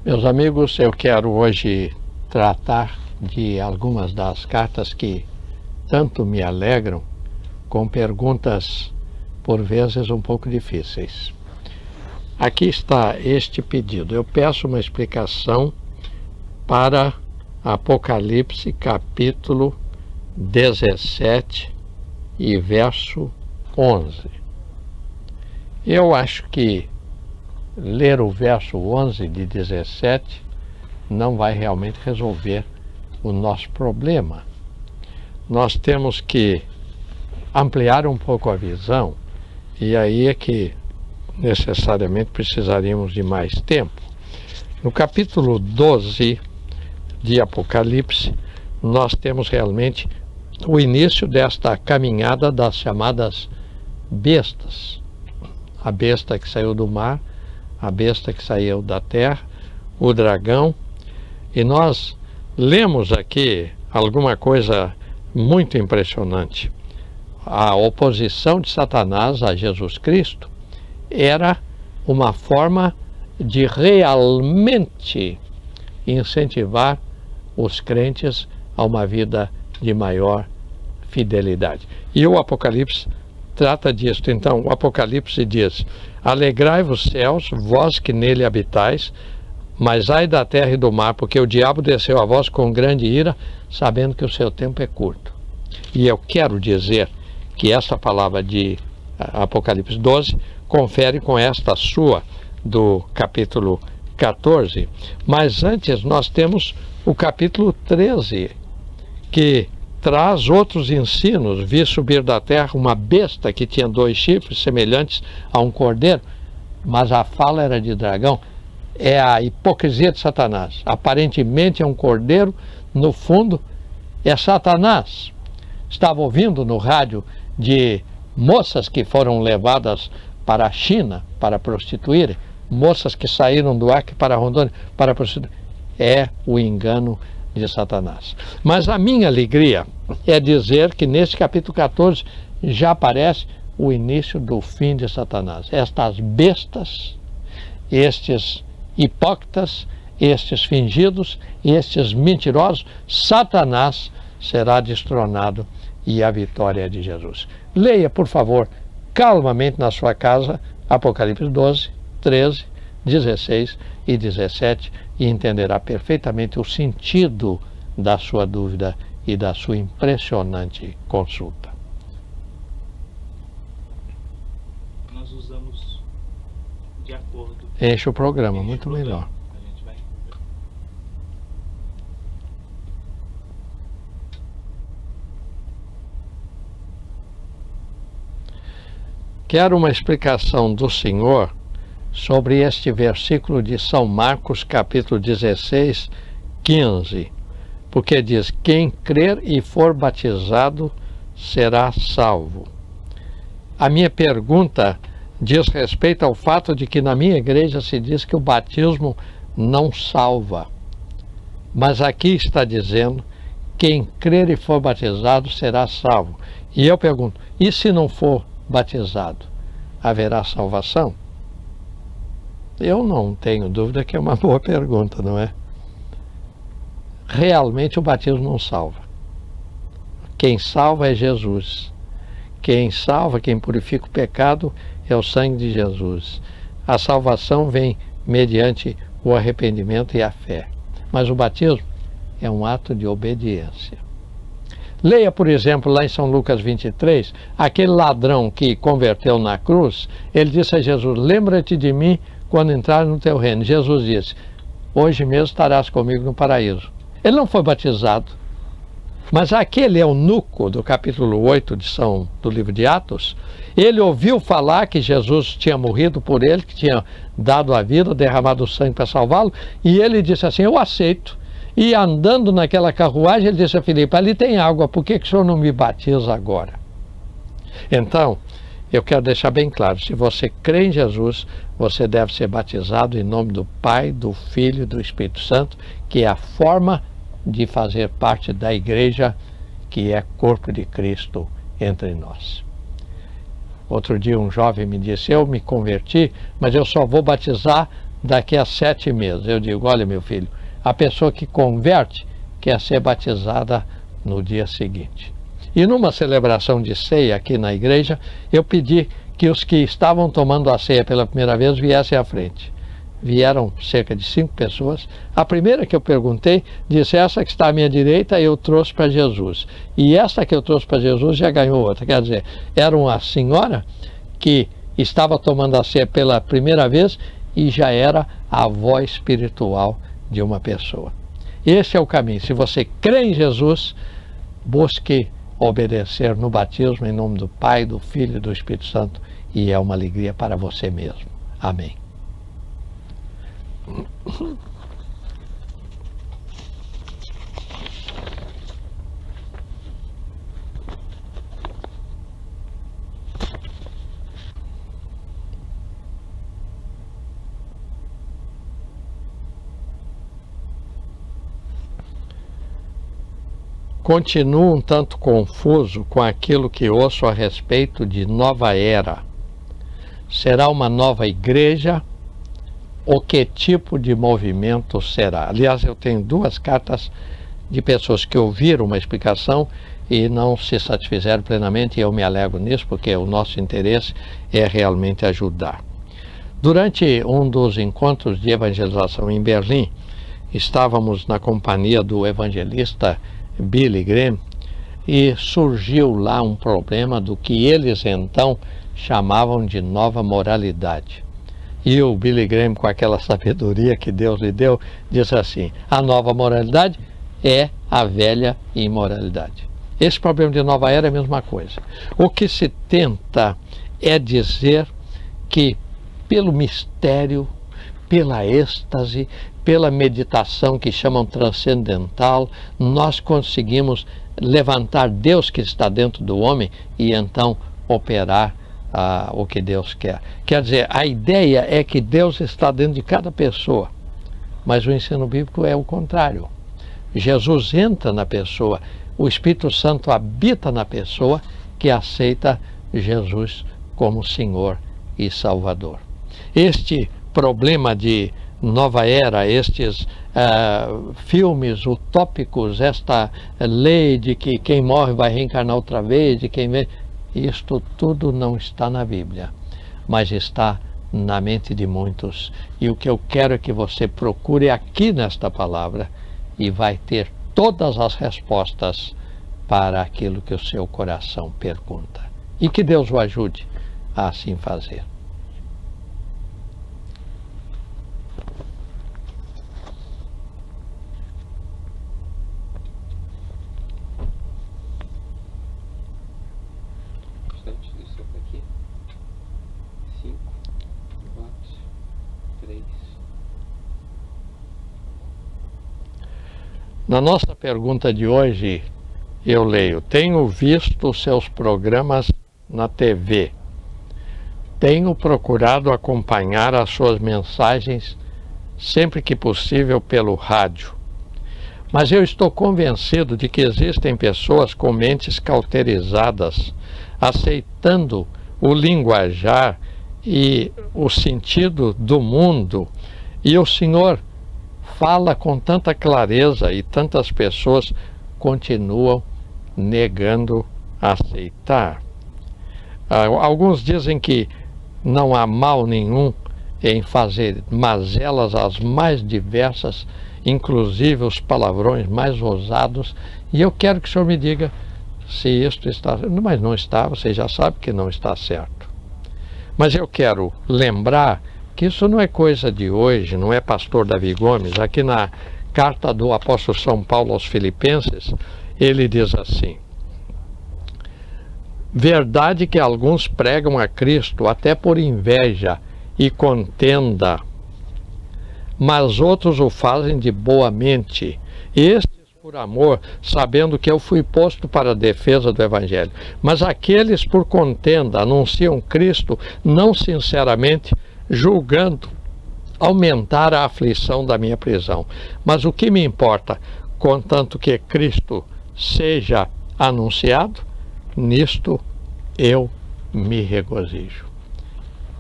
Meus amigos, eu quero hoje tratar de algumas das cartas que tanto me alegram, com perguntas por vezes um pouco difíceis. Aqui está este pedido. Eu peço uma explicação para Apocalipse capítulo 17 e verso 11. Eu acho que ler o verso 11 de 17 não vai realmente resolver o nosso problema. Nós temos que ampliar um pouco a visão, e aí é que necessariamente precisaríamos de mais tempo. No capítulo 12 de Apocalipse, nós temos realmente o início desta caminhada das chamadas bestas. A besta que saiu do mar, a besta que saiu da terra, o dragão. E nós lemos aqui alguma coisa muito impressionante. A oposição de Satanás a Jesus Cristo era uma forma de realmente incentivar os crentes a uma vida de maior fidelidade. E o Apocalipse trata disso. Então, o Apocalipse diz: alegrai-vos céus, vós que nele habitais, mas ai da terra e do mar, porque o diabo desceu a vós com grande ira, sabendo que o seu tempo é curto. E eu quero dizer que essa palavra de Apocalipse 12 confere com esta sua do capítulo 14, mas antes nós temos o capítulo 13, que traz outros ensinos. Vi subir da terra uma besta que tinha 2 chifres semelhantes a um cordeiro, mas a fala era de dragão. É a hipocrisia de Satanás. Aparentemente é um cordeiro, no fundo é Satanás. Estava ouvindo no rádio de moças que foram levadas para a China para prostituírem, moças que saíram do Acre para Rondônia para prostituir. É o engano de Satanás. Mas a minha alegria é dizer que nesse capítulo 14 já aparece o início do fim de Satanás. Estas bestas, estes hipócritas, estes fingidos, estes mentirosos, Satanás será destronado e a vitória é de Jesus. Leia, por favor, calmamente na sua casa, Apocalipse 12, 13, 16 e 17, e entenderá perfeitamente o sentido da sua dúvida e da sua impressionante consulta. Nós usamos de acordo. Enche o programa, muito melhor. A gente vai. Quero uma explicação do Senhor sobre este versículo de São Marcos, capítulo 16, 15, porque diz: quem crer e for batizado será salvo. A minha pergunta diz respeito ao fato de que na minha igreja se diz que o batismo não salva, mas aqui está dizendo: quem crer e for batizado será salvo. E eu pergunto, e se não for batizado, haverá salvação? Eu não tenho dúvida que é uma boa pergunta, não é? Realmente o batismo não salva. Quem salva é Jesus. Quem salva, quem purifica o pecado é o sangue de Jesus. A salvação vem mediante o arrependimento e a fé. Mas o batismo é um ato de obediência. Leia, por exemplo, lá em São Lucas 23, aquele ladrão que converteu na cruz, ele disse a Jesus: lembra-te de mim quando entrar no teu reino. Jesus disse: hoje mesmo estarás comigo no paraíso. Ele não foi batizado, mas aquele eunuco do capítulo 8 do livro de Atos, ele ouviu falar que Jesus tinha morrido por ele, que tinha dado a vida, derramado o sangue para salvá-lo, e ele disse assim: eu aceito. E andando naquela carruagem, ele disse a Filipe: ali tem água, por que o senhor não me batiza agora? Então, eu quero deixar bem claro: se você crê em Jesus, você deve ser batizado em nome do Pai, do Filho e do Espírito Santo, que é a forma de fazer parte da igreja, que é corpo de Cristo entre nós. Outro dia um jovem me disse: eu me converti, mas eu só vou batizar daqui a 7 meses. Eu digo, olha meu filho, a pessoa que converte quer ser batizada no dia seguinte. E numa celebração de ceia aqui na igreja, eu pedi que os que estavam tomando a ceia pela primeira vez viessem à frente. Vieram cerca de 5 pessoas. A primeira que eu perguntei disse, essa que está à minha direita eu trouxe para Jesus. E essa que eu trouxe para Jesus já ganhou outra. Quer dizer, era uma senhora que estava tomando a ceia pela primeira vez e já era a avó espiritual de uma pessoa. Esse é o caminho. Se você crê em Jesus, busque obedecer no batismo em nome do Pai, do Filho e do Espírito Santo, e é uma alegria para você mesmo. Amém. Continuo um tanto confuso com aquilo que ouço a respeito de nova era. Será uma nova igreja? Ou que tipo de movimento será? Aliás, eu tenho 2 cartas de pessoas que ouviram uma explicação e não se satisfizeram plenamente, e eu me alegro nisso, porque o nosso interesse é realmente ajudar. Durante um dos encontros de evangelização em Berlim, estávamos na companhia do evangelista Billy Graham, e surgiu lá um problema do que eles então chamavam de nova moralidade. E o Billy Graham, com aquela sabedoria que Deus lhe deu, disse assim, a nova moralidade é a velha imoralidade. Esse problema de nova era é a mesma coisa. O que se tenta é dizer que pelo mistério, pela êxtase, pela meditação que chamam transcendental, nós conseguimos levantar Deus que está dentro do homem e então operar o que Deus quer. Quer dizer, a ideia é que Deus está dentro de cada pessoa, mas o ensino bíblico é o contrário. Jesus entra na pessoa, o Espírito Santo habita na pessoa que aceita Jesus como Senhor e Salvador. Este problema de nova era, estes filmes utópicos, esta lei de que quem morre vai reencarnar outra vez, de quem vem, isto tudo não está na Bíblia, mas está na mente de muitos. E o que eu quero é que você procure aqui nesta palavra e vai ter todas as respostas para aquilo que o seu coração pergunta. E que Deus o ajude a assim fazer. Na nossa pergunta de hoje, eu leio, tenho visto seus programas na TV, tenho procurado acompanhar as suas mensagens sempre que possível pelo rádio, mas eu estou convencido de que existem pessoas com mentes cauterizadas, aceitando o linguajar e o sentido do mundo, e o Senhor fala com tanta clareza e tantas pessoas continuam negando aceitar. Alguns dizem que não há mal nenhum em fazer mazelas as mais diversas, inclusive os palavrões mais ousados, e eu quero que o senhor me diga se isto está, mas não está, você já sabe que não está certo. Mas eu quero lembrar que isso não é coisa de hoje, não é pastor Davi Gomes. Aqui na carta do apóstolo São Paulo aos Filipenses, ele diz assim, verdade que alguns pregam a Cristo até por inveja e contenda, mas outros o fazem de boa mente, estes por amor, sabendo que eu fui posto para a defesa do Evangelho. Mas aqueles por contenda anunciam Cristo não sinceramente, julgando aumentar a aflição da minha prisão. Mas o que me importa, contanto que Cristo seja anunciado, nisto eu me regozijo.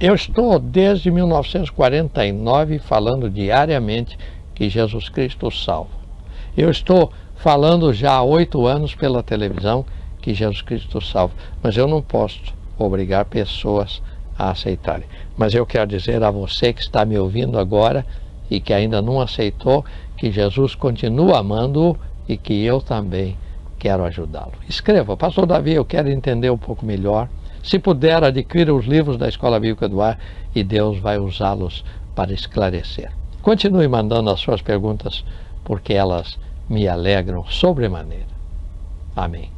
Eu estou desde 1949 falando diariamente que Jesus Cristo salva. Eu estou falando já há 8 anos pela televisão que Jesus Cristo salva. Mas eu não posso obrigar pessoas a aceitarem. Mas eu quero dizer a você que está me ouvindo agora e que ainda não aceitou, que Jesus continua amando-o e que eu também quero ajudá-lo. Escreva: Pastor Davi, eu quero entender um pouco melhor. Se puder, adquira os livros da Escola Bíblica do Ar e Deus vai usá-los para esclarecer. Continue mandando as suas perguntas, porque elas me alegram sobremaneira. Amém.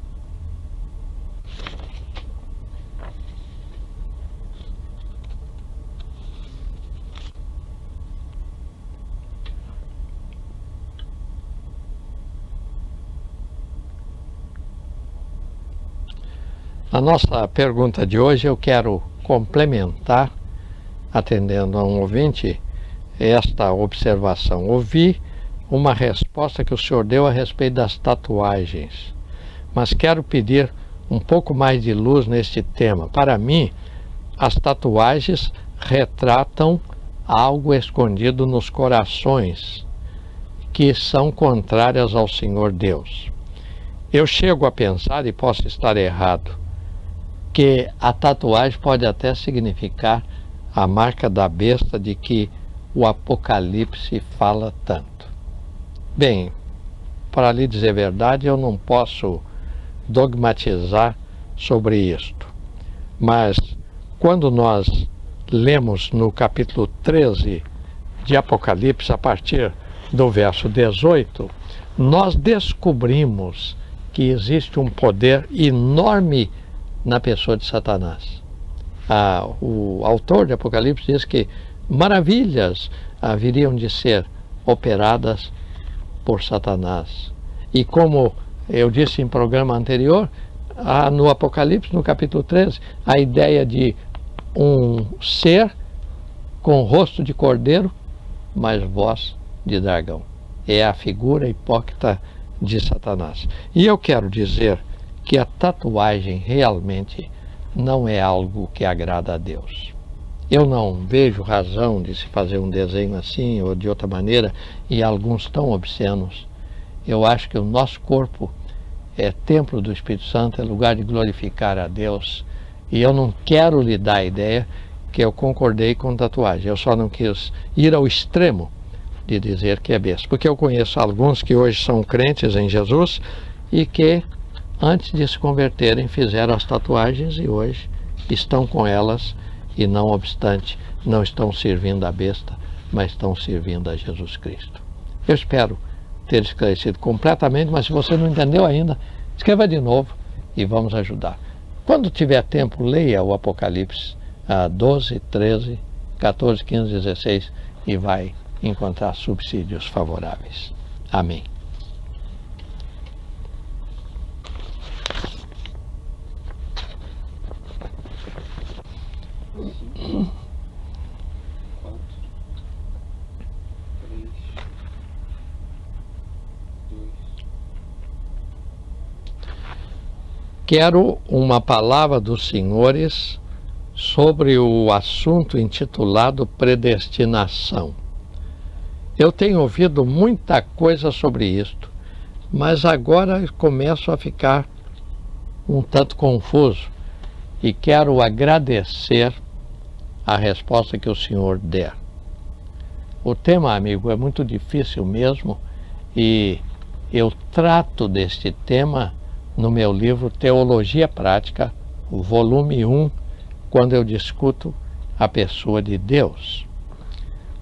A nossa pergunta de hoje eu quero complementar, atendendo a um ouvinte, esta observação. Ouvi uma resposta que o senhor deu a respeito das tatuagens, mas quero pedir um pouco mais de luz neste tema. Para mim, as tatuagens retratam algo escondido nos corações, que são contrárias ao Senhor Deus. Eu chego a pensar, e posso estar errado, que a tatuagem pode até significar a marca da besta de que o Apocalipse fala tanto. Bem, para lhe dizer a verdade, eu não posso dogmatizar sobre isto. Mas quando nós lemos no capítulo 13 de Apocalipse, a partir do verso 18, nós descobrimos que existe um poder enorme na pessoa de Satanás. O autor de Apocalipse diz que maravilhas haveriam de ser operadas por Satanás. E como eu disse em programa anterior, no Apocalipse, no capítulo 13, a ideia de um ser com rosto de cordeiro, mas voz de dragão. É a figura hipócrita de Satanás. E eu quero dizer que a tatuagem realmente não é algo que agrada a Deus. Eu não vejo razão de se fazer um desenho assim ou de outra maneira, e alguns tão obscenos. Eu acho que o nosso corpo é templo do Espírito Santo, é lugar de glorificar a Deus, e eu não quero lhe dar a ideia que eu concordei com tatuagem. Eu só não quis ir ao extremo de dizer que é besta, porque eu conheço alguns que hoje são crentes em Jesus e que antes de se converterem fizeram as tatuagens e hoje estão com elas e, não obstante, não estão servindo a besta, mas estão servindo a Jesus Cristo. Eu espero ter esclarecido completamente, mas se você não entendeu ainda, escreva de novo e vamos ajudar. Quando tiver tempo, leia o Apocalipse 12, 13, 14, 15, 16 e vai encontrar subsídios favoráveis. Amém. Quero uma palavra dos senhores sobre o assunto intitulado predestinação. Eu tenho ouvido muita coisa sobre isto, mas agora começo a ficar um tanto confuso e quero agradecer a resposta que o senhor der. O tema, amigo, é muito difícil mesmo e eu trato deste tema no meu livro Teologia Prática, o volume 1, quando eu discuto a pessoa de Deus.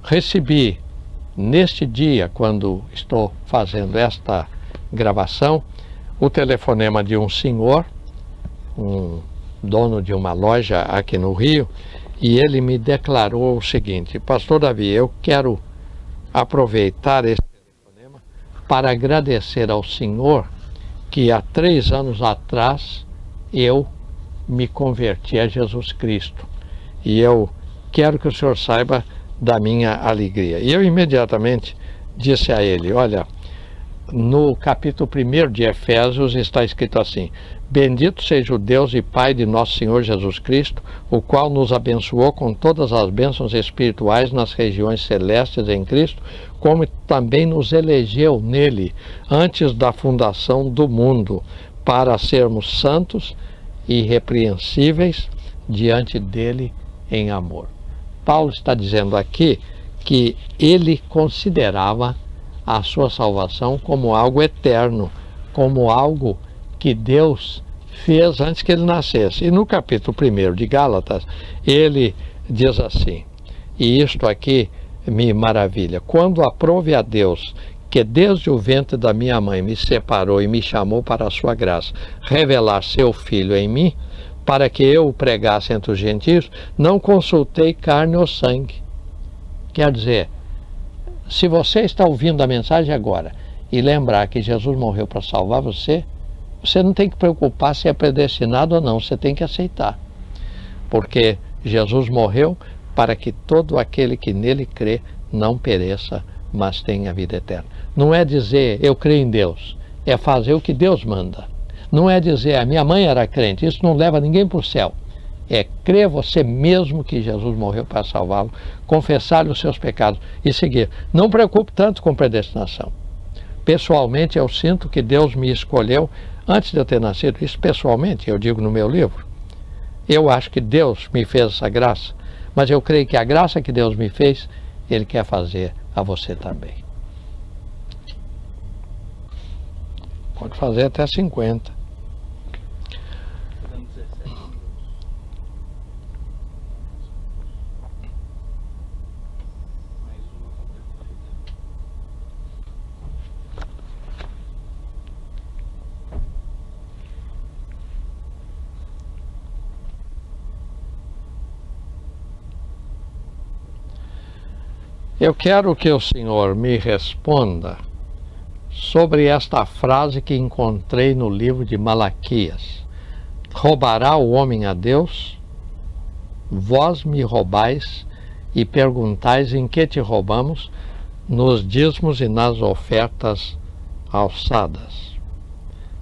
Recebi neste dia, quando estou fazendo esta gravação, o telefonema de um senhor, um dono de uma loja aqui no Rio, e ele me declarou o seguinte: Pastor Davi, eu quero aproveitar esse telefonema para agradecer ao senhor que há 3 anos atrás eu me converti a Jesus Cristo. E eu quero que o senhor saiba da minha alegria. E eu imediatamente disse a ele: olha, no capítulo 1 de Efésios está escrito assim: Bendito seja o Deus e Pai de nosso Senhor Jesus Cristo, o qual nos abençoou com todas as bênçãos espirituais nas regiões celestes em Cristo, como também nos elegeu nele antes da fundação do mundo, para sermos santos e irrepreensíveis diante dele em amor. Paulo está dizendo aqui que ele considerava a sua salvação como algo eterno, como algo que Deus fez antes que ele nascesse. E no capítulo 1 de Gálatas, ele diz assim, e isto aqui me maravilha: quando aprove a Deus, que desde o ventre da minha mãe me separou e me chamou para a sua graça, revelar seu Filho em mim, para que eu o pregasse entre os gentios, não consultei carne ou sangue. Quer dizer, se você está ouvindo a mensagem agora e lembrar que Jesus morreu para salvar você, você não tem que preocupar se é predestinado ou não, você tem que aceitar. Porque Jesus morreu para que todo aquele que nele crê não pereça, mas tenha vida eterna. Não é dizer eu creio em Deus, é fazer o que Deus manda. Não é dizer a minha mãe era crente, isso não leva ninguém para o céu. É crer você mesmo que Jesus morreu para salvá-lo, confessar-lhe os seus pecados e seguir. Não preocupe tanto com predestinação. Pessoalmente, eu sinto que Deus me escolheu antes de eu ter nascido. Isso pessoalmente, eu digo no meu livro. Eu acho que Deus me fez essa graça, mas eu creio que a graça que Deus me fez, Ele quer fazer a você também. Pode fazer até 50. Dando 17 minutos. Mais uma completa. Eu quero que o Senhor me responda sobre esta frase que encontrei no livro de Malaquias: roubará o homem a Deus? Vós me roubais e perguntais em que te roubamos? Nos dízimos e nas ofertas alçadas.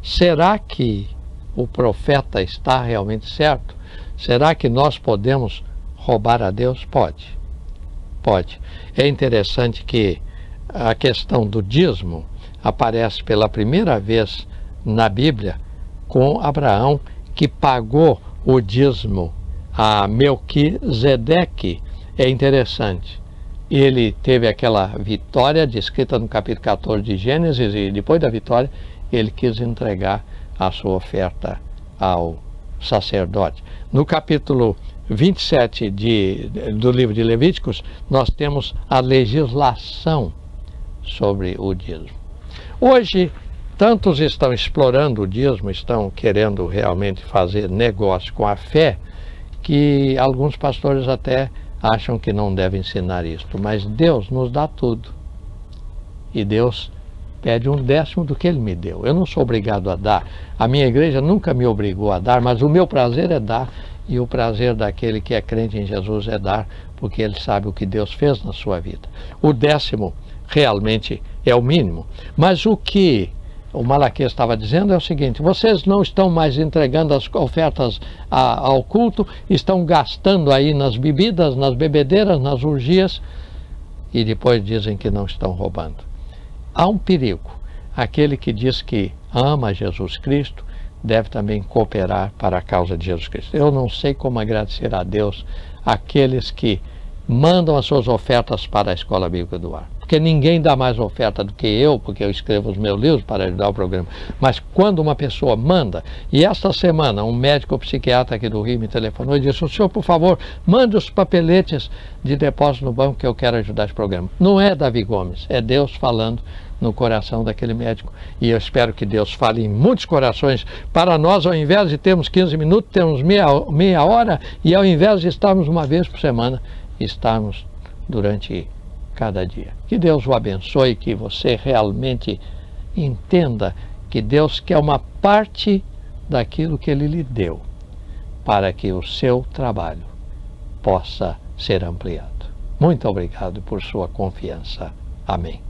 Será que o profeta está realmente certo? Será que nós podemos roubar a Deus? Pode. Pode. É interessante que a questão do dízimo aparece pela primeira vez na Bíblia com Abraão, que pagou o dízimo a Melquisedeque. É interessante. Ele teve aquela vitória descrita no capítulo 14 de Gênesis, e depois da vitória ele quis entregar a sua oferta ao sacerdote. No capítulo 27 do livro de Levíticos, nós temos a legislação sobre o dízimo. Hoje, tantos estão explorando o dízimo, estão querendo realmente fazer negócio com a fé, que alguns pastores até acham que não devem ensinar isto. Mas Deus nos dá tudo. E Deus pede 1/10 do que Ele me deu. Eu não sou obrigado a dar. A minha igreja nunca me obrigou a dar, mas o meu prazer é dar. E o prazer daquele que é crente em Jesus é dar, porque ele sabe o que Deus fez na sua vida. O 10º realmente é o mínimo. Mas o que o Malaquias estava dizendo é o seguinte: vocês não estão mais entregando as ofertas ao culto, estão gastando aí nas bebidas, nas bebedeiras, nas orgias, e depois dizem que não estão roubando. Há um perigo. Aquele que diz que ama Jesus Cristo deve também cooperar para a causa de Jesus Cristo. Eu não sei como agradecer a Deus aqueles que mandam as suas ofertas para a Escola Bíblica do Ar. Porque ninguém dá mais oferta do que eu, porque eu escrevo os meus livros para ajudar o programa. Mas quando uma pessoa manda, e esta semana um médico psiquiatra aqui do Rio me telefonou e disse: o senhor, por favor, mande os papeletes de depósito no banco que eu quero ajudar esse programa. Não é Davi Gomes, é Deus falando no coração daquele médico. E eu espero que Deus fale em muitos corações para nós, ao invés de termos 15 minutos, temos meia hora, e ao invés de estarmos uma vez por semana, estarmos durante cada dia. Que Deus o abençoe, que você realmente entenda que Deus quer uma parte daquilo que Ele lhe deu, para que o seu trabalho possa ser ampliado. Muito obrigado por sua confiança. Amém.